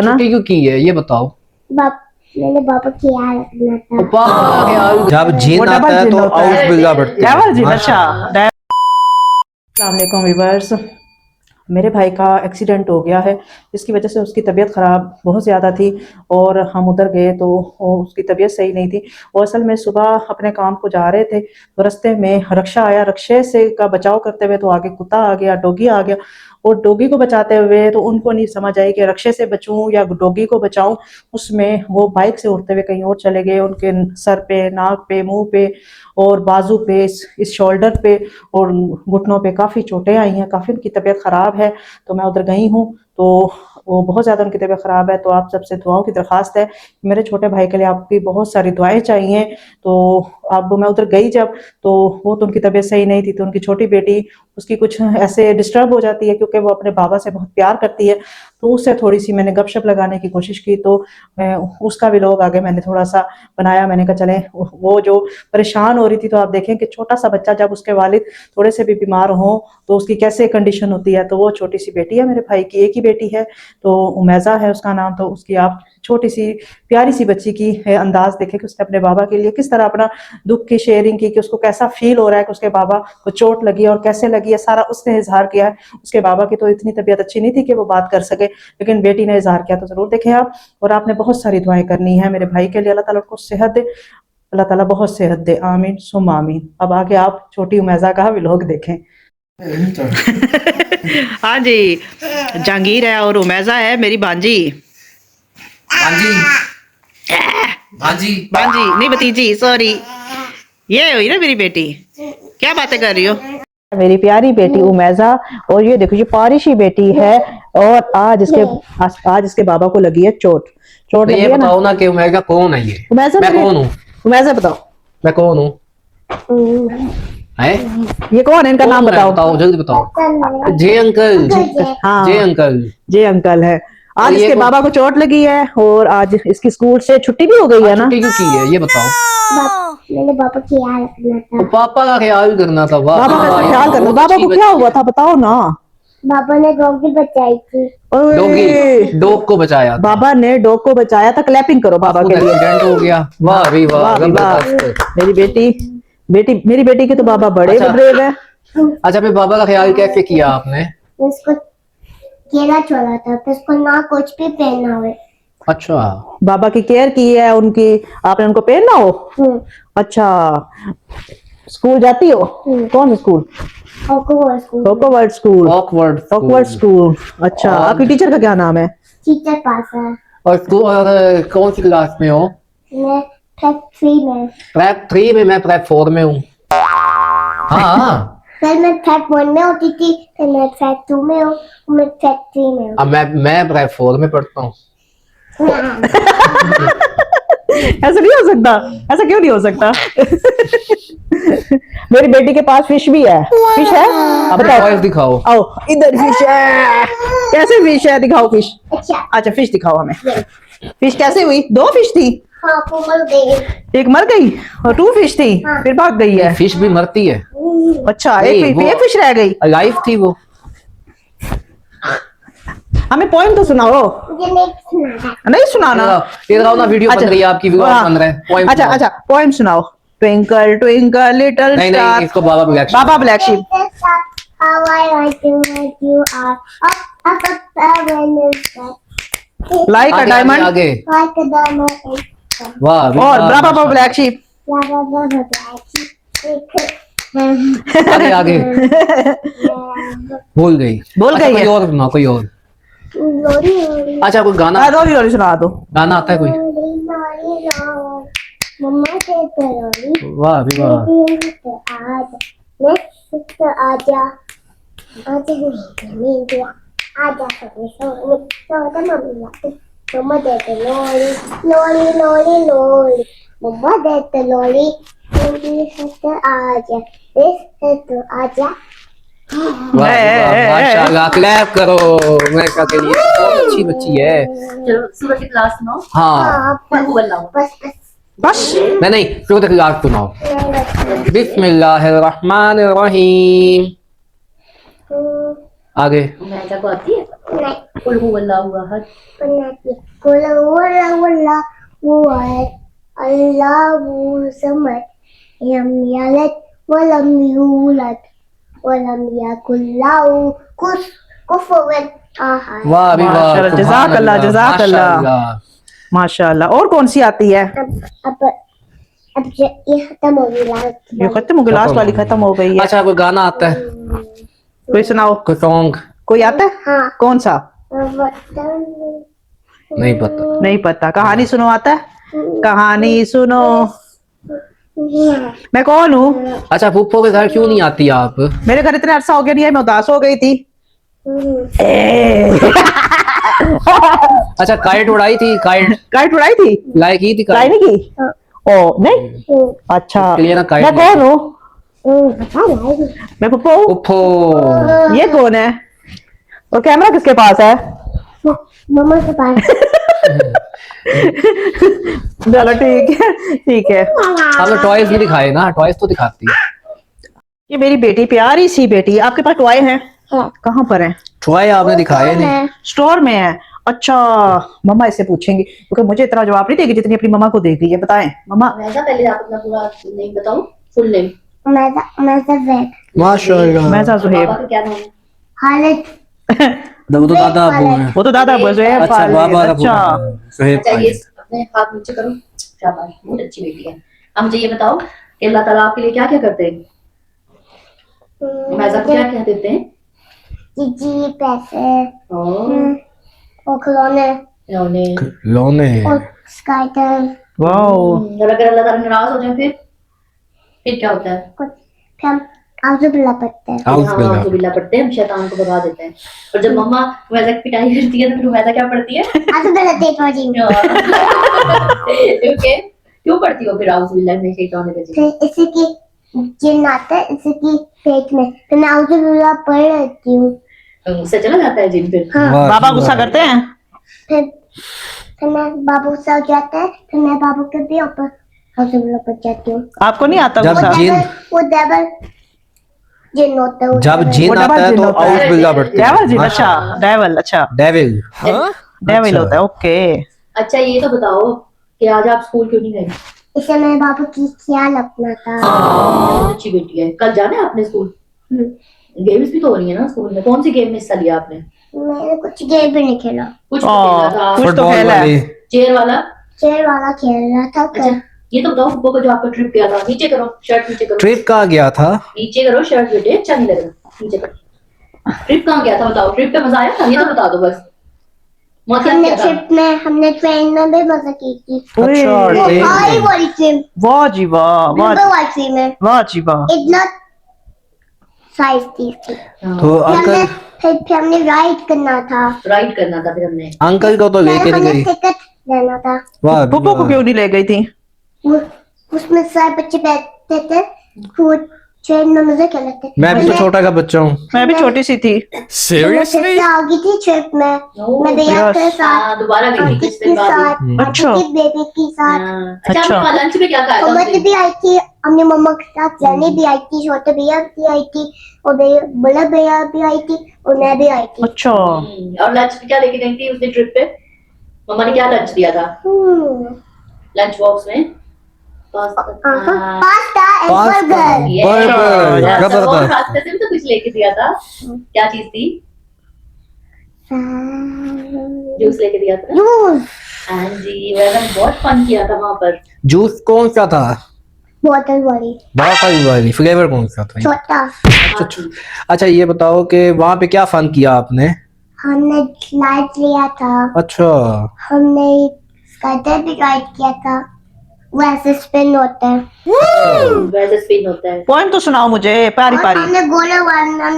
ना। छुट्टी क्यों की है ये बताओ। मैंने पापा की याद रखना था। पापा का ख्याल जब जिन आता है तो आउज़ बिल्लाह पढ़ते हैं। डबल जिन। अच्छा अस्सलाम वालेकुम व्यूअर्स। मेरे भाई का एक्सीडेंट हो गया है, जिसकी वजह से उसकी तबीयत ख़राब बहुत ज़्यादा थी और हम उधर गए तो उसकी तबीयत सही नहीं थी। और असल में सुबह अपने काम को जा रहे थे तो रास्ते में रक्षा आया, रक्षे से का बचाव करते हुए तो आगे कुत्ता आ गया, डॉगी आ गया। और डॉगी को बचाते हुए तो उनको नहीं समझ आई कि रक्षे से बचूं या डॉगी को बचाऊं। उसमें वो बाइक से उड़ते हुए कहीं और चले गए। उनके सर पे, नाक पे, मुंह पे और बाजू पे, इस शोल्डर पे और घुटनों पे काफ़ी चोटें आई हैं। काफ़ी उनकी तबीयत ख़राब है। तो मैं उधर गई हूँ तो वो बहुत ज़्यादा उनकी तबीयत ख़राब है। तो आप सबसे दुआओं की दरख्वास्त है, मेरे छोटे भाई के लिए आपकी बहुत सारी दुआएं चाहिए। तो अब मैं उधर गई जब, तो वो तो उनकी तबीयत सही नहीं थी, तो उनकी छोटी बेटी उसकी कुछ ऐसे डिस्टर्ब हो जाती है क्योंकि वो अपने बाबा से बहुत प्यार करती है। तो उससे थोड़ी सी मैंने गपशप लगाने की कोशिश की। तो उसका भी लोग आगे मैंने थोड़ा सा बनाया। मैंने कहा चले, वो जो परेशान हो रही थी, तो आप देखें कि छोटा सा बच्चा जब उसके वालिद थोड़े से भी बीमार हो तो उसकी कैसे कंडीशन होती है। तो वो छोटी सी बेटी है मेरे भाई की, एक ही बेटी है, तो उमैजा है उसका नाम। तो उसकी आप छोटी सी प्यारी सी बच्ची की अंदाज देखे कि उसने अपने बाबा के लिए किस तरह अपना दुख की शेयरिंग की, कि उसको कैसा फील हो रहा है कि उसके बाबा को चोट लगी है और कैसे लगी है, सारा उसने इजहार किया है। उसके बाबा की तो इतनी तबीयत अच्छी नहीं थी कि वो बात कर सके, लेकिन बेटी ने इजहार किया। तो जरूर देखें आप। और आपने बहुत सारी दुआएं करनी है मेरे भाई के लिए। अल्लाह ताला को सेहत दे, अल्लाह ताला बहुत सेहत दे। आमीन सुम आमीन। अब आगे आप छोटी उमैजा का व्लॉग देखें। हाँ जी, जहांगीर है और उमैजा है मेरी भांजी। भांजी भांजी भांजी नहीं, भतीजी, सॉरी। ये हुई ना मेरी बेटी। क्या बातें कर रही हो? मेरी प्यारी बेटी उमैजा। और ये देखो, ये पारिशी बेटी है। और आज इसके बाबा को लगी है चोट। चोट तो लगी ये है ना। बताओ ना कि उमैजा कौन है ये। उमैजा मैं कौन हूँ। उमैजा बताओ, मैं कौन हूँ है। ये कौन है? इनका नाम बताओ। बताओ जल्दी बताओ। जे अंकल। हाँ, जे अंकल। जे अंकल है। आज ये इसके बाबा को चोट लगी है और आज इसकी स्कूल से छुट्टी भी हो गई है ना। छुट्टी क्यों की है ये बताओ। मैंने पापा की याद रखना था। पापा का ख्याल करना था। वाह बाबा का वाह, ख्याल करना। बहुत बाबा अच्छी को क्या बच्ची हुआ है। था बताओ ना। पापा ने डॉगी बचाई थी। डॉगी डॉग को बचाया था। बाबा ने डॉग को बचाया था। क्लैपिंग करो बाबा के लिए। एक्सीडेंट हो गया। वाह भी वाह, वाह भी वाह। जबरदस्त। मेरी बेटी के तो बाबा बड़े अच्छा। ब्रेव है। अच्छा, फिर बाबा का ख्याल कैसे किया आपने। उसको केला छोड़ा था, फिर उसको ना कुछ भी पहना हुए। अच्छा, बाबा की केयर की है उनकी, आपने उनको पहनना हो। अच्छा, स्कूल जाती हो? कौन सा school? Awkward school. Awkward school. अच्छा, आपकी टीचर का क्या नाम है? टीचर पास है। और कौन सी क्लास में हो। मैं प्रेप 3 में। प्रेप 3 में, मैं प्रेप 4 में हूँ। हाँ, फिर मैं प्रेप 1 में होती थी, फिर मैं प्रेप 2 में हूँ, मैं प्रेप 3 में हूँ। अब मैं प्रेप 4 में पढ़ता हूँ। ऐसा नहीं हो सकता। ऐसा क्यों नहीं हो सकता? मेरी बेटी के पास फिश भी है। फिश है? अब टॉयज दिखाओ। आओ इधर, फिश है। कैसे फिश है? दिखाओ फिश। अच्छा, फिश दिखाओ हमें। फिश कैसे हुई? 2 फिश थी। हाँ, वो मर गई। एक मर गई और 2 फिश थी। फिर भाग गई है। फिश भी मरती है। अच्छा, एक फिश रह गई। लाइफ थी वो। हमें पोएम तो सुनाओ। मुझे नहीं सुनाना। नहीं सुनाना? ये लगाओ ना, वीडियो बन रही है आपकी, वीडियो बन रहा है। पोएम सुनाओ। अच्छा, पोएम सुनाओ। ट्विंकल ट्विंकल लिटिल नहीं नहीं, स्टार। इसको baa baa black baa baa black sheep. How I like to make you are up when it's like a diamond. आगे like a diamond is वाह। और बाबा ब्लैक शीप। आगे आगे भूल गई। भूल अच्छा, गई कोई है। और सुनाओ, कोई और। लोरी लोरी अच्छा, कोई गाना। रोली रोली सुना दो। गाना आता है कोई। लोरी लोरी मम्मा से लोरी वाह भी वाह। आजा आजा नहीं आजा सोने मम्मी मम्मा देते लोरी लोरी लोरी लोरी मम्मा देते लोरी आजा तो आजा। माशाल्लाह, क्लैप करो मेरे के लिए। बहुत अच्छी बच्ची है। चलो सूरह की क्लास सुनाओ। हाँ, बस बस नहीं सूरत अल-लाक़ सुनाओ। बिस्मिल्लाहिर्रहमानिर्रहीम। आगे। उमैजा को आती है? कुल हुवल्लाहु अहद। Kul huwallahu Allahu samad lam yalid wa lam yulad wa lam yakul lahu kufuwan ahad. वाह भी वाह, माशाल्लाह, सुभान जज़ाकल्लाह, अल्लाह, जज़ाकल्लाह। माशाल्लाह। माशाल्लाह। और कौन सी आती है? अब ये खत्म हो गई लास्ट ये खत्म हो गई, लास्ट वाली खत्म हो गई है। अच्छा कोई गाना आता है, कोई सुनाओ, कोई सॉन्ग? कोई आता है? हाँ। कौन सा? नहीं पता। नहीं पता। कहानी सुनो आता है? कहानी सुनो। मैं कौन हूँ? अच्छा फूफो के घर क्यों नहीं आती आप? मेरे घर इतने अरसा हो गया नहीं है, मैं उदास हो गई थी। अच्छा काइट उड़ाई थी? काइट उड़ाई थी? लाई की थी लाई काइट? नहीं की? ओ नहीं। अच्छा क्लियर ना काइट मैं नहीं। कौन हूँ? मैं पप्पू हूँ। फूफो ये कौन है? और कैमरा किसके पास है? मम्मा के पास। चलो ठीक है, ठीक है। आपने टॉयज नहीं दिखाए ना, टॉयज तो दिखाती। ये मेरी बेटी, प्यारी सी बेटी। आपके पास टॉय है? हाँ। कहाँ पर है? टॉय आपने दिखाए नहीं। स्टोर में है। अच्छा मम्मा इससे पूछेंगी, क्योंकि मुझे इतना जवाब नहीं देगी जितनी अपनी मम्मा को देगी है। बताएं मम्मा। मैजा, पहले आप अपना पूरा नेम बताओ, फुल नेम। माशाल्लाह। मैजा पापा जुहेब। का क्या नाम है? हालत वो तो दादा अबू हैं। वो तो दादा जुहेब अच्छा खालिद। बाबा का अच्छा सुहेब अच्छा, ये खालिद। अपने हाथ नीचे करो। शाबाश, बहुत अच्छी बेटी है। अब मुझे ये बताओ कि अल्लाह ताला आपके लिए क्या क्या करते हैं? मैजा को क्या क्या देते हैं? चीची पैसे और और खिलौने खिलौने। लोने। और स्काइटर वाओ। और अगर अल्लाह ताला नाराज हो जाए फिर क्या होता है? कुछ फिर हम आज़ुबिल्लाह पढ़ते हैं। हाँ, बिल्ला पढ़ते हैं, हम शैतान को भगा देते हैं। और जब मम्मा मैजा की पिटाई करती है तो फिर मैजा क्या पढ़ती है? आज़ुबिल्लाह तेज हो जाएंगे। ओके, क्यों पढ़ती हो फिर आउज़ बिल्लाहि मिनश शैतानिर रजीम? फिर इसी की जिन आता है इसी की पेट में, तो मैं आज़ुबिल्लाह पढ़ लेती हूँ। उससे चला जाता है जिन फिर। हाँ। बाबा गुस्सा करते हैं? फिर मैं बाबू से हो जाता है, फिर मैं बाबू के भी ऊपर आज़ुबिल्लाह पढ़ जाती हूँ। आपको नहीं आता जब गुस्सा? जिन वो डेविल जिन होता है। वो जब devil। जिन वो आता डबल है जिन तो होता है। आउज़ बिल्लाह पढ़ते हैं। डेविल जी। अच्छा डेविल। अच्छा डेविल। डेविल अच्छा। होता है। ओके। अच्छा, ये तो बताओ कि आज आप स्कूल क्यों नहीं गए? इसे मेरे बाबू की ख्याल रखना था। बहुत अच्छी बेटी है। कल जाना है आपने स्कूल? गेम्स भी तो हो रही है ना स्कूल में। कौन सी गेम में हिस्सा लिया आपने? मैंने कुछ गेम भी नहीं खेला। कुछ तो खेला था। कुछ तो फुटबॉल खेला है। वाली। चेयर वाला। चेयर वाला खेल रहा था। अच्छा, ये तो बताओ फुप्पो को जो आपका ट्रिप गया था। नीचे करो, शर्ट नीचे करो। ट्रिप कहाँ गया था? नीचे करो शर्ट, बेटे अच्छा नहीं लग रहा। नीचे करो। ट्रिप कहाँ गया था बताओ? ट्रिप पे मजा आया था? ये तो बता दो बस। मौत क्या हमने किया था? ट्रिप में हमने ट्रेन में भी मजा की थी। अच्छा ओए, वो ट्रेन भारी में। वाली ट्रेन, वाह जी वाह, वाह ब्लू वाली ट्रेन में वाह जी वाह। इतना साइज थी इसकी। तो फिर हमने अंकल फिर हमने राइड करना था। राइड करना था फिर हमने। अंकल को तो लेके नहीं हमने गई। टिकट लेना था। वाह पप्पू को क्यों नहीं ले गई थी? वो- उसमें सारे बच्चे बैठते थे, वो ट्रेन में मजे कर लेते थे। मैं भी तो छोटा का बच्चा हूँ। मैं भी छोटी सी थी। सीरियसली आ गई थी ट्रिप में। मैं भैया Yes. के साथ, दोबारा गई थी आंटी किस के दिन बाद? साथ, अच्छा। आंटी के बेबी के साथ, अच्छा, अच्छा। आपने लंच में क्या खाया था? मम्मा भी आई थी, अपनी मम्मा के साथ जानी भी आई थी, छोटे भैया भी आई थी, और बड़ा भैया भी आई थी, और मैं भी आई थी। अच्छा और लंच में क्या लेके गई थी उस दिन ट्रिप पे? मम्मा ने क्या लंच दिया था लंच बॉक्स में? Pasta. Pasta and burger. Burger Yes. और जबरदस्त। रास्ते से भी तो कुछ लेके दिया था। क्या चीज थी? जूस लेके दिया था। जूस, हाँ जी, मैंने बहुत फन किया था वहां पर। जूस कौन सा था? बोतल वाली, बॉटल वाली। फ्लेवर कौन सा था? छोटा। हाँ जी। अच्छा ये बताओ कि वहां पे क्या फन किया आपने? हमने स्लाइड लिया था, अच्छा हमने स्काइडर भी राइड किया था, वैसे स्पिन होता है। वैसे स्पिन होता है। पॉइंट तो सुनाओ मुझे पारी और पारी। हमने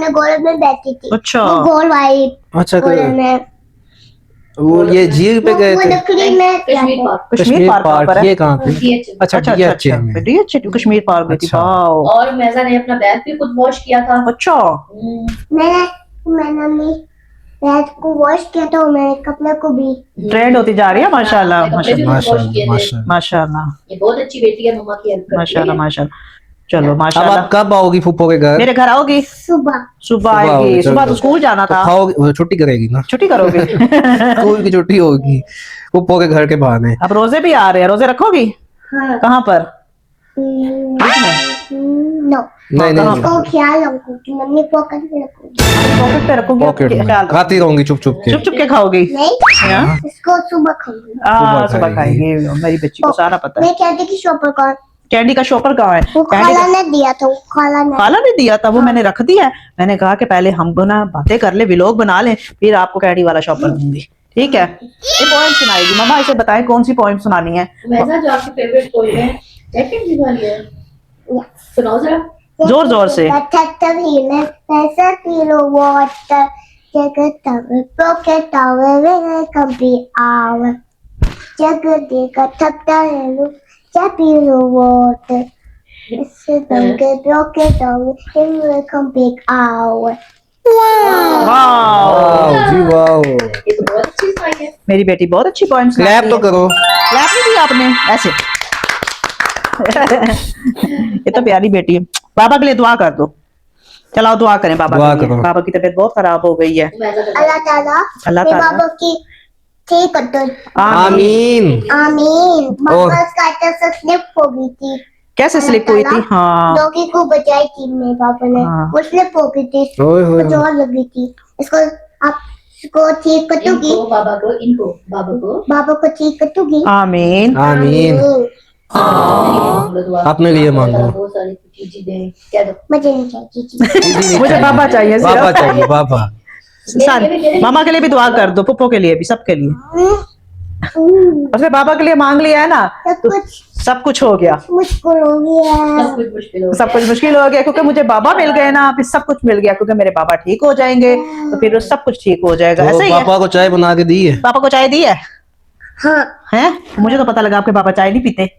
गोले में बैठी थी। अच्छा। वो गोल वाली अच्छा गोले में, वो ये झील पे गए वो थे? लकड़ी में कश्मीर पार्क। कश्मीर पार्क कहाँ पर है? ये कहाँ पे? DH। अच्छा अच्छा अच्छा DH अच्छा में। DH कश्मीर पार्क गई थी। अच्छा। वाओ। और मैजा ने अपना बैग भी खुद वॉश किया था। अच्छा मैंने अपनी बैग को वॉश किया था, और मेरे कपड़े को भी। ट्रेंड होती जा रही है माशाल्लाह कपड़े भी खुद वॉश किए थे। माशाल्लाह। माशाल्लाह ये बहुत अच्छी बेटी है, मम्मा की हेल्प करती माशाल्लाह है। माशाल्लाह। चलो अब माशाल्लाह। आप कब आओगी फूफो के घर? मेरे घर आओगी? सुबह सुबह सुबह आएगी। आओगी, सुबह चलो। तो स्कूल जाना तो था। खाओगी, छुट्टी करेगी ना, छुट्टी करोगे? स्कूल की छुट्टी होगी फूफो के घर के बहाने। अब रोजे भी आ रहे हैं, रोजे रखोगी? हाँ कहाँ पर? नो नहीं कहाँ नहीं इसको ख्याल रखूंगी मम्मी पॉकेट में रखूंगी पॉकेट पे रखोगी? पॉकेट में ख्याल रखो। खाती रहूंगी चुप चुप के। चुप चुप के खाओगी? नहीं हाँ? इसको सुबह खाऊंगी सुबह खाएंगे। मेरी बच्ची को सारा पता है। मैं कहती कि शॉपर कौन कैंडी का शॉपर कहाँ है? वो कैंडी खाला का ने दिया था वो खाला ने खाला ने दिया था, वो मैंने रख दिया है। मैंने कहा कि पहले हम ना बातें कर ले, व्लॉग बना ले, फिर आपको कैंडी वाला शॉपर दूंगी। ठीक है? ये पोएम सुनाएगी मम्मा, इसे बताएं कौन सी पोएम सुनानी है। वैसा जो आपकी फेवरेट पोएम है, सेकंड जी वाली है, सुनाओ जरा। जोर जोर से। Protective healing, पैसा किलो water, जगत तब pocket tower, when can be our. जगत देगा थकता है लो, किलो water. इससे दम के pocket tower, when can be our. वाह, वाह जी वाह, ये तो बहुत अच्छी सुनाई है। मेरी बेटी बहुत अच्छी पोएम सुनाती क्लैप तो है। करो। क्लैप नहीं दिया आपने ऐसे। ये तो प्यारी बेटी है। बाबा के लिए दुआ कर दो। चलाओ दुआ करें बाबा दुआ के लिए। करो। बाबा की तबीयत बहुत खराब हो गई है। वैसा तो अल्लाह ताला अल्लाह मेरे ताला। बाबा की ठीक कर दो आमीन। आमीन और- बाबा स्काटर से स्लिप हो गई थी कैसे स्लिप हुई थी? हाँ डॉगी को बचाई थी मेरे पापा ने हाँ। वो स्लिप हो गई थी ओए होए कुछ और लगी थी इसको आप इसको ठीक कर दोगी इनको बाबा को, इनको बाबा को बाबा को ठीक कर दोगी आमीन। आमीन। दुआ। अपने लिए मांगो। बहुत सारी चीजें दे, क्या दो? मुझे नहीं चाहिए मुझे बाबा चाहिए सिर्फ। बाबा चाहिए बाबा। मामा के लिए भी दुआ कर दो, पुप्पो के लिए भी, सबके लिए। उसने बाबा के लिए मांग लिया है ना, सब तो कुछ सब कुछ हो गया। मुश्किल हो गया सब कुछ मुश्किल हो सब कुछ मुश्किल हो गया क्योंकि मुझे बाबा मिल गए ना, फिर सब कुछ मिल गया क्योंकि मेरे बाबा ठीक हो जाएंगे तो फिर सब कुछ ठीक हो जाएगा। तो ऐसे ही है। पापा को चाय बना के दी है। पापा को चाय दी है? हाँ हैं? मुझे तो पता लगा आपके पापा चाय नहीं पीते।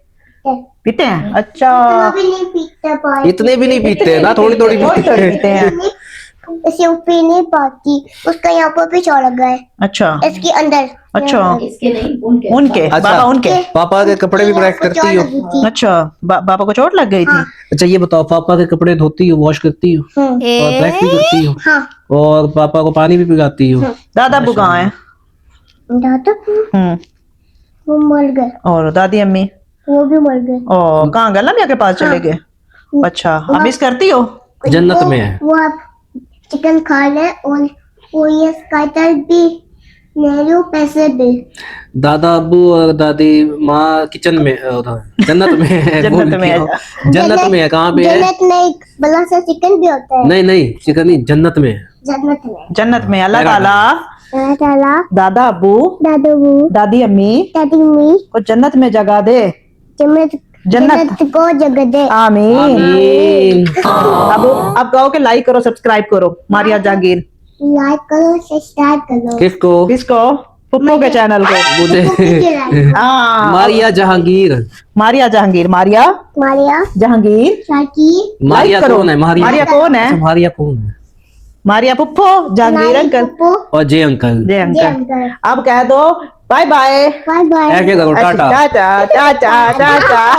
पीते हैं? अच्छा। इतना भी नहीं पीता पाई इतने भी नहीं पीते ना, थोड़ी थोड़ी पीते हैं। पीते हैं। इसे पी नहीं पाती उसका यहाँ पर भी चौड़ लगा है अच्छा इसके अंदर अच्छा। इसके नहीं, उनके उनके अच्छा। बाबा उनके। पापा के कपड़े भी प्रेस करती हो? अच्छा बाबा को चोट लग गई थी। हाँ। अच्छा ये बताओ, पापा के कपड़े धोती हो, वॉश करती हो और प्रेस भी करती हो हाँ और पापा को पानी भी पिलाती हो? दादा अब्बू कहाँ है? दादा वो मर गए और दादी अम्मी? वो भी मर गए और कहाँ गला मियाँ के पास चले गए? अच्छा अब मिस करती हो? जन्नत में है। वो आप चिकन खा ले और वो ये स्काइटर भी नेहरू पैसे भी दादा अब्बू और दादी माँ किचन में उधर जन्नत में है। जन्नत भूल में है। गया। जन्नत में है। कहाँ पे है? जन्नत में एक बड़ा सा चिकन भी होता है नहीं नहीं चिकन नहीं, जन्नत में है। जन्नत में जन्नत में अल्लाह ताला अल्लाह ताला दादा अब्बू दादू दादी अम्मी दादी मी को जन्नत में जगह दे। जन्नत जन्नत को जगह दे आमीन। आमीन। अब कहो के लाइक करो, सब्सक्राइब करो मारिया जहांगीर। लाइक करो सब्सक्राइब करो किसको? किसको? पुप्पो के चैनल को। मुझे हाँ मारिया जहांगीर। मारिया जहांगीर। मारिया मारिया जहांगीर। शाकी मारिया करो। कौन है? मारिया कौन है? अच्छा, मारिया कौन है? मारिया पुप्पो जहांगीर अंकल पप्पू और जे अंकल। जय जय अंकल। अंकल अब कह दो बाय बाय। बाय बाय ऐसे करो, टाटा। टाटा टाटा टाटा।